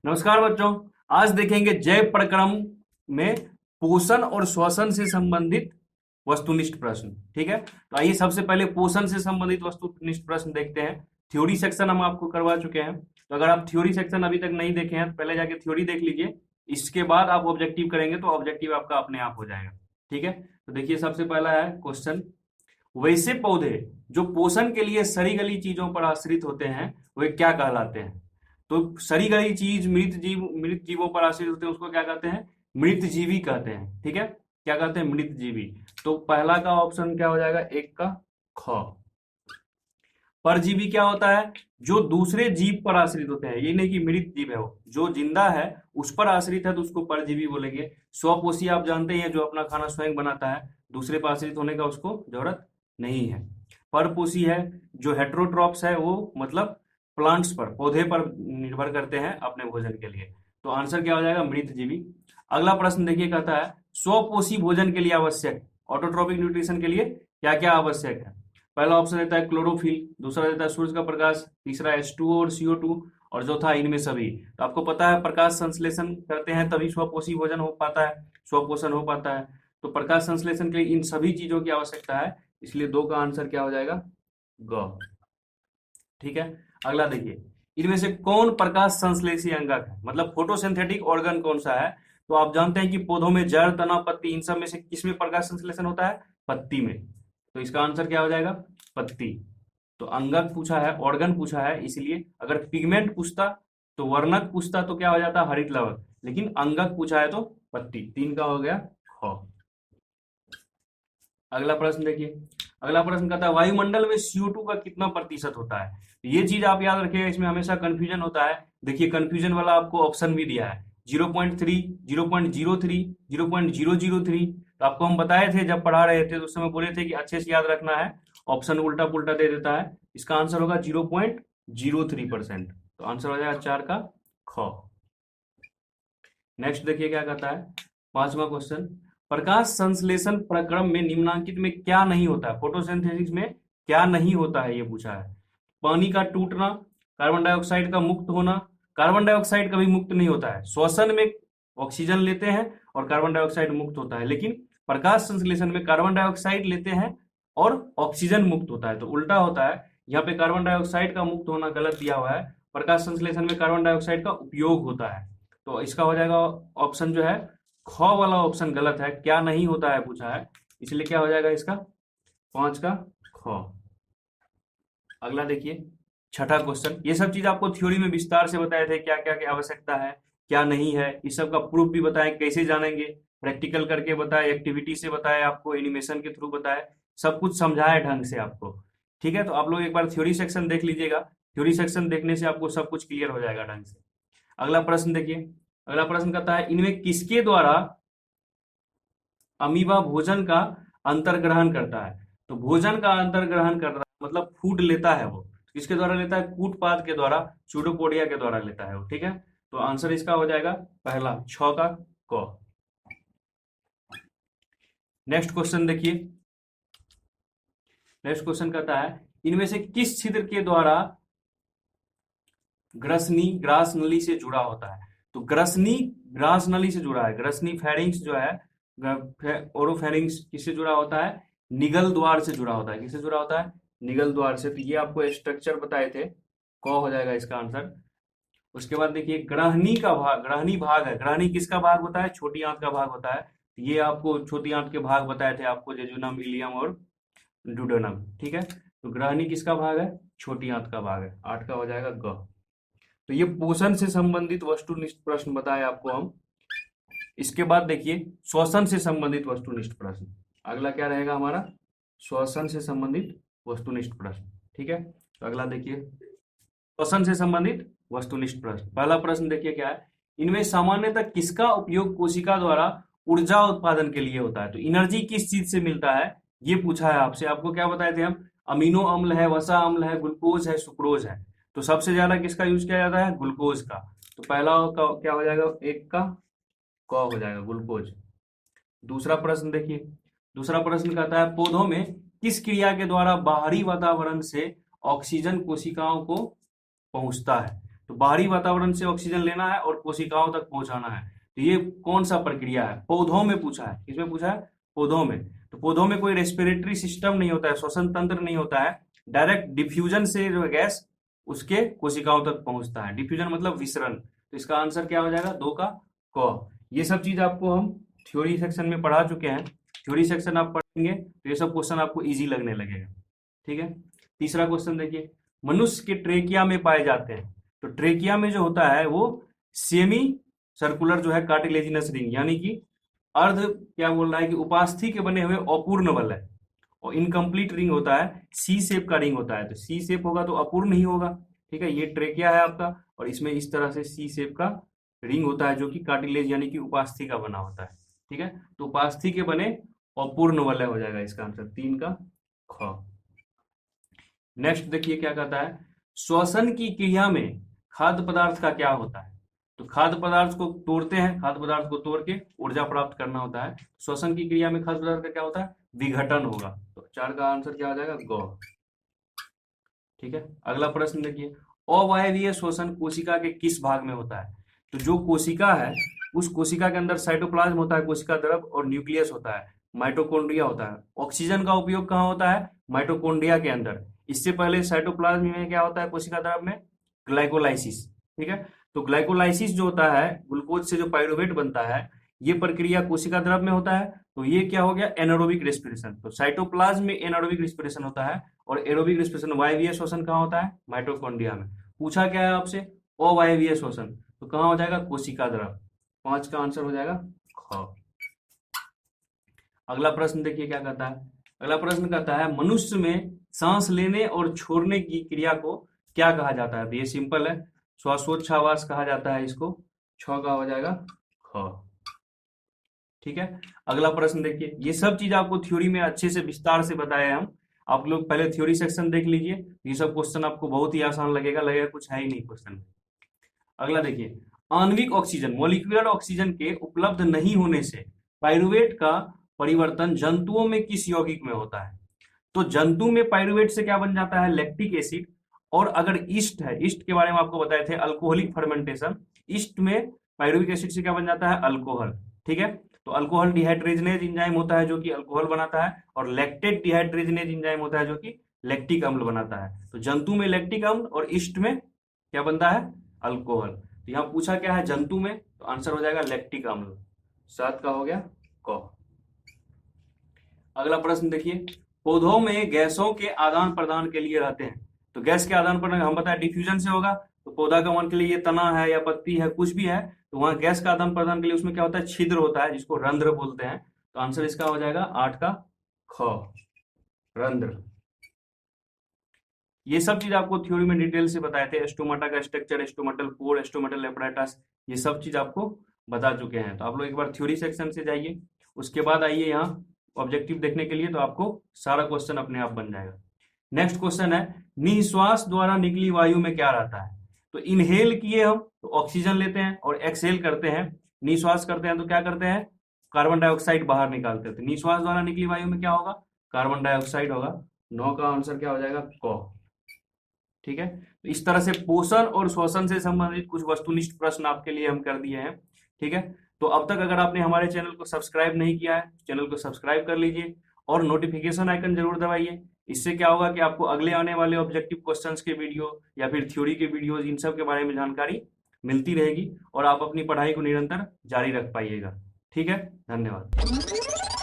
नमस्कार बच्चों। आज देखेंगे जैव प्रक्रम में पोषण और श्वसन से संबंधित वस्तुनिष्ठ प्रश्न। ठीक है, तो आइए सबसे पहले पोषण से संबंधित वस्तुनिष्ठ प्रश्न देखते हैं। थ्योरी सेक्शन हम आपको करवा चुके हैं, तो अगर आप थ्योरी सेक्शन अभी तक नहीं देखे हैं तो पहले जाके थ्योरी देख लीजिए। इसके बाद आप ऑब्जेक्टिव करेंगे तो ऑब्जेक्टिव आपका अपने आप हो जाएगा। ठीक है, तो देखिए सबसे पहला है क्वेश्चन, वैसे पौधे जो पोषण के लिए सड़ी गली चीजों पर आश्रित होते हैं वे क्या कहलाते हैं? तो सड़ी गली चीज मृत जीवों पर आश्रित होते हैं, उसको क्या कहते हैं? मृत जीवी कहते हैं। ठीक है, क्या कहते हैं? मृत जीवी। तो पहला का ऑप्शन क्या हो जाएगा? एक का ख। परजीवी क्या होता है? जो दूसरे जीव पर आश्रित होते हैं, ये नहीं कि मृत जीव है, वो जो जिंदा है उस पर आश्रित है तो उसको परजीवी बोलेंगे। स्वपोषी आप जानते हैं, जो अपना खाना स्वयं बनाता है, दूसरे पर आश्रित होने का उसको जरूरत नहीं है। परपोषी है, जो हेट्रोट्रॉप्स है, वो मतलब प्लांट्स पर, पौधे पर निर्भर करते हैं अपने भोजन के लिए। तो आंसर क्या हो जाएगा? मृत जीवी। अगला प्रश्न देखिए, कहता है स्वपोषी भोजन के लिए आवश्यक, ऑटोट्रोपिक न्यूट्रिशन के लिए क्या क्या आवश्यक है? पहला ऑप्शन देता है क्लोरोफिल, दूसरा देता है सूर्य का प्रकाश, तीसरा H2O और CO2, और चौथा इनमें सभी। तो आपको पता है प्रकाश संश्लेषण करते हैं तभी स्वपोषी भोजन हो पाता है, स्वपोषण हो पाता है। तो प्रकाश संश्लेषण के लिए इन सभी चीजों की आवश्यकता है, इसलिए दो का आंसर क्या हो जाएगा? ग। ठीक है, अगला देखिए, इनमें से कौन प्रकाश संश्लेषी अंगक है, मतलब फोटोसिंथेटिक ऑर्गन कौन सा है? तो आप जानते हैं कि पौधों में जड़, तना, पत्ती, इन सब में से किसमें प्रकाश संश्लेषण होता है? पत्ती में। तो इसका आंसर क्या हो जाएगा? पत्ती। तो अंगक पूछा है, ऑर्गन पूछा है, इसलिए अगर पिगमेंट पूछता तो वर्णक पूछता तो क्या हो जाता? हरित लवक, लेकिन अंगक पूछा है तो पत्ती। तीन का हो गया ख। अगला प्रश्न देखिए, अगला प्रश्न कहता है वायुमंडल में CO2 का कितना प्रतिशत होता है? ये चीज आप याद रखिएगा, इसमें हमेशा कंफ्यूजन होता है। देखिए कंफ्यूजन वाला आपको ऑप्शन भी दिया है, 0.3, 0.03, 0.003। तो आपको हम बताए थे जब पढ़ा रहे थे तो उस समय बोले थे कि अच्छे से याद रखना है, ऑप्शन उल्टा पुल्टा दे देता है। इसका आंसर होगा 0.03%। तो आंसर हो जाएगा चार का ख। नेक्स्ट देखिए क्या कहता है, पांचवा क्वेश्चन, प्रकाश संश्लेषण प्रक्रम में निम्नांकित में क्या नहीं होता है? फोटोसिंथेसिस में क्या नहीं होता है, ये पूछा है। पानी का टूटना, कार्बन डाइऑक्साइड का मुक्त होना। कार्बन डाइऑक्साइड कभी मुक्त नहीं होता है, श्वसन में ऑक्सीजन लेते हैं और कार्बन डाइऑक्साइड मुक्त होता है, लेकिन प्रकाश संश्लेषण में कार्बन डाइऑक्साइड लेते हैं और ऑक्सीजन मुक्त होता है, तो उल्टा होता है। यहाँ पे कार्बन डाइऑक्साइड का मुक्त होना गलत दिया हुआ है, प्रकाश संश्लेषण में कार्बन डाइऑक्साइड का उपयोग होता है। तो इसका हो जाएगा ऑप्शन जो है ख वाला ऑप्शन गलत है, क्या नहीं होता है पूछा है, इसलिए क्या हो जाएगा इसका? पांच का ख। अगला देखिए, छठा क्वेश्चन, ये सब चीज आपको थ्योरी में विस्तार से बताए थे, क्या क्या की आवश्यकता है, क्या नहीं है, इस सब का प्रूफ भी बताए, कैसे जानेंगे, प्रैक्टिकल करके बताए, एक्टिविटी से बताए, आपको एनिमेशन के थ्रू बताए, सब कुछ समझाए ढंग से आपको। ठीक है, तो आप लोग एक बार थ्योरी सेक्शन देख लीजिएगा, थ्योरी सेक्शन देखने से आपको सब कुछ क्लियर हो जाएगा ढंग से। अगला प्रश्न देखिए, अगला प्रश्न कहता है इनमें किसके द्वारा अमीबा भोजन का अंतर्ग्रहण करता है? तो भोजन का अंतर्ग्रहण कर रहा है मतलब फूड लेता है, वो किसके द्वारा लेता है? कूटपाद के द्वारा, सूडोपोडिया के द्वारा लेता है वो। ठीक है, तो आंसर इसका हो जाएगा पहला, छ का क। नेक्स्ट क्वेश्चन देखिए, नेक्स्ट क्वेश्चन कहता है इनमें से किस छिद्र के द्वारा ग्रसनी ग्रास नली से जुड़ा होता है? तो ग्रसनी ग्रास नली से जुड़ा है, ग्रसनी फेरिंग्स जो है, ओरोफेरिंग्स किससे जुड़ा होता है? निगल द्वार से जुड़ा होता है। किससे जुड़ा होता है? निगल द्वार से। तो ये आपको स्ट्रक्चर बताए थे, क हो जाएगा इसका आंसर। उसके बाद देखिए ग्रहणी का भाग, ग्रहणी भाग है, ग्रहणी किसका भाग होता है? छोटी आंत का भाग होता है। तो ये आपको छोटी आंत के भाग बताए थे आपको, जेजुनम, इलियम और डुडेनम। ठीक है, तो ग्रहणी किसका भाग है? छोटी आंत का भाग है। आठ का हो जाएगा ग। तो ये पोषण से संबंधित वस्तुनिष्ठ प्रश्न बताए आपको हम। इसके बाद देखिए श्वसन से संबंधित वस्तुनिष्ठ प्रश्न, अगला क्या रहेगा हमारा? श्वसन से संबंधित वस्तुनिष्ठ प्रश्न। ठीक है, तो अगला देखिए श्वसन से संबंधित वस्तुनिष्ठ प्रश्न। पहला प्रश्न देखिए क्या है, इनमें सामान्यतः किसका उपयोग कोशिका द्वारा ऊर्जा उत्पादन के लिए होता है? तो एनर्जी किस चीज से मिलता है, ये पूछा है आपसे। आपको क्या बताए थे हम? अमीनो अम्ल है, वसा अम्ल है, ग्लूकोज है, सुक्रोज है। तो सबसे ज्यादा किसका यूज किया जाता है? ग्लूकोज का। तो पहला का क्या हो जाएगा? एक का क हो जाएगा, ग्लूकोज। दूसरा प्रश्न देखिए, दूसरा प्रश्न कहता है पौधों में किस क्रिया के द्वारा बाहरी वातावरण से ऑक्सीजन कोशिकाओं को पहुंचता है? तो बाहरी वातावरण से ऑक्सीजन लेना है और कोशिकाओं तक पहुंचाना है। तो ये कौन सा प्रक्रिया है? पौधों में पूछा है। किसमें पूछा है? पौधों में। तो पौधों में कोई रेस्पिरेटरी सिस्टम नहीं होता है, श्वसन तंत्र नहीं होता है, डायरेक्ट डिफ्यूजन से जो है गैस उसके कोशिकाओं तक पहुंचता है। डिफ्यूजन मतलब विसरण। तो इसका आंसर क्या हो जाएगा? 2 का क। ये सब चीज आपको हम थ्योरी सेक्शन में पढ़ा चुके हैं। थ्योरी सेक्शन आप पढ़ेंगे तो ये सब क्वेश्चन आपको इजी लगने लगेगा। ठीक है। तीसरा क्वेश्चन देखिए, मनुष्य के ट्रेकिया में पाए जाते हैं। तो ट्रेकिया में जो होता है वो सेमी सर्कुलर जो है कार्टिलेजिनस रिंग, यानी कि अर्ध, क्या बोल रहा है कि उपास्थि के बने हुए अपूर्ण वलय और इनकम्प्लीट रिंग होता है, सी शेप का रिंग होता है। तो सी शेप होगा तो अपूर्ण ही होगा। ठीक है, ये ट्रेकिया है आपका और इसमें इस तरह से सी शेप का रिंग होता है जो कि कार्टिलेज यानी कि उपास्थि का बना होता है। ठीक है, तो उपास्थि के बने अपूर्ण वलय हो जाएगा इसका आंसर 3 का ख। नेक्स्ट देखिए क्या कहता है, श्वसन की क्रिया में खाद्य पदार्थ का क्या होता है? तो खाद्य पदार्थ को तोड़ते हैं, खाद्य पदार्थ को तोड़ के ऊर्जा प्राप्त करना होता है। श्वसन की क्रिया में खाद्य पदार्थ का क्या होता है? विघटन होगा। तो 4 का आंसर क्या हो जाएगा? ग। ठीक है, अगला प्रश्न देखिए, अवायवीय श्वसन कोशिका के किस भाग में होता है? तो जो कोशिका है उस कोशिका के अंदर साइटोप्लाज्म होता है, कोशिका द्रव, और न्यूक्लियस होता है, माइटोकॉन्ड्रिया होता है। ऑक्सीजन का उपयोग कहाँ होता है? माइटोकॉन्ड्रिया के अंदर। इससे पहले साइटोप्लाज्म में क्या होता है कोशिका द्रव में? ग्लाइकोलाइसिस। ठीक है, तो ग्लाइकोलाइसिस जो होता है, ग्लूकोज से जो पाइरुवेट बनता है, ये प्रक्रिया कोशिका द्रव में होता है। तो ये क्या हो गया? Anaerobic respiration. तो साइटोप्लाज्म में एनारोबिक रेस्पिरेशन होता है और एरोबिक रेस्पिरेशन, वायवीय श्वसन कहाँ होता है? माइटोकॉन्ड्रिया में। पूछा क्या है आपसे? अवायवीय श्वसन, तो कहाँ हो जाएगा? कोशिका द्रव। 5 का आंसर हो जाएगा ख। अगला प्रश्न देखिए क्या कहता है। अगला प्रश्न कहता है, मनुष्य में सांस लेने और छोड़ने की क्रिया को क्या कहा जाता है? तो ये सिंपल है, श्वासोच्छ्वास कहा जाता है इसको। 6 का हो जाएगा ख। ठीक है, अगला प्रश्न देखिए, ये सब चीज आपको थ्योरी में अच्छे से विस्तार से बताए हम। आप लोग पहले थ्योरी सेक्शन देख लीजिए, ये सब क्वेश्चन आपको बहुत ही आसान लगेगा कुछ है ही नहीं क्वेश्चन। अगला देखिए, आणविक ऑक्सीजन, मॉलिक्यूलर ऑक्सीजन के उपलब्ध नहीं होने से पाइरुवेट का परिवर्तन जंतुओं में किस यौगिक में होता है? तो जंतु में पाइरुवेट से क्या बन जाता है? Lactic acid. और अगर ईस्ट है, ईस्ट के बारे में आपको बताए थे, अल्कोहलिक फर्मेंटेशन, ईस्ट में पाइरुविक एसिड से क्या बन जाता है? अल्कोहल। ठीक है, तो अल्कोहल डिहाइड्रेजनेज एंजाइम होता है जो कि अल्कोहल बनाता है, और लैक्टेट डिहाइड्रेजनेज एंजाइम होता है जो कि लैक्टिक अम्ल बनाता है। तो जंतु में लैक्टिक अम्ल और ईस्ट में क्या बनता है? अल्कोहल। तो यहाँ पूछा क्या है? जंतु में, तो आंसर हो जाएगा लैक्टिक अम्ल। 7 का हो गया क। अगला प्रश्न देखिए, पौधों में गैसों के आदान प्रदान के लिए रहते हैं। तो गैस के आदान प्रदान हम बताए डिफ्यूजन से होगा। तो पौधा गमन के लिए ये तना है या पत्ती है, कुछ भी है, तो वहां गैस का आदान प्रदान के लिए उसमें क्या होता है? छिद्र होता है जिसको रंध्र बोलते हैं। तो आंसर इसका हो जाएगा 8 का ख, रंध्र। ये सब चीज आपको थ्योरी में डिटेल से बताए थे, एस्टोमाटा का स्ट्रक्चर, एस्टोमेटल पोर, एस्टोमेटल एपराइटस, ये सब चीज आपको बता चुके हैं। तो आप लोग एक बार थ्योरी सेक्शन से जाइए, उसके बाद आइए यहाँ ऑब्जेक्टिव देखने के लिए, तो आपको सारा क्वेश्चन अपने आप बन जाएगा। नेक्स्ट क्वेश्चन है, निश्वास द्वारा निकली वायु में क्या रहता है? तो इनहेल किए हम तो ऑक्सीजन लेते हैं, और एक्सहेल करते हैं, निश्वास करते हैं तो क्या करते हैं? कार्बन डाइऑक्साइड बाहर निकालते हैं। तो निश्वास द्वारा निकली वायु में क्या होगा? कार्बन डाइऑक्साइड होगा। 9 का आंसर क्या हो जाएगा? क। ठीक है, तो इस तरह से पोषण और श्वसन से संबंधित कुछ वस्तुनिष्ठ प्रश्न आपके लिए हम कर दिए हैं। ठीक है, तो अब तक अगर आपने हमारे चैनल को सब्सक्राइब नहीं किया है, चैनल को सब्सक्राइब कर लीजिए और नोटिफिकेशन आइकन जरूर दबाइए। इससे क्या होगा कि आपको अगले आने वाले ऑब्जेक्टिव क्वेश्चंस के वीडियो या फिर थ्योरी के वीडियोज, इन सब के बारे में जानकारी मिलती रहेगी और आप अपनी पढ़ाई को निरंतर जारी रख पाइएगा। ठीक है, धन्यवाद।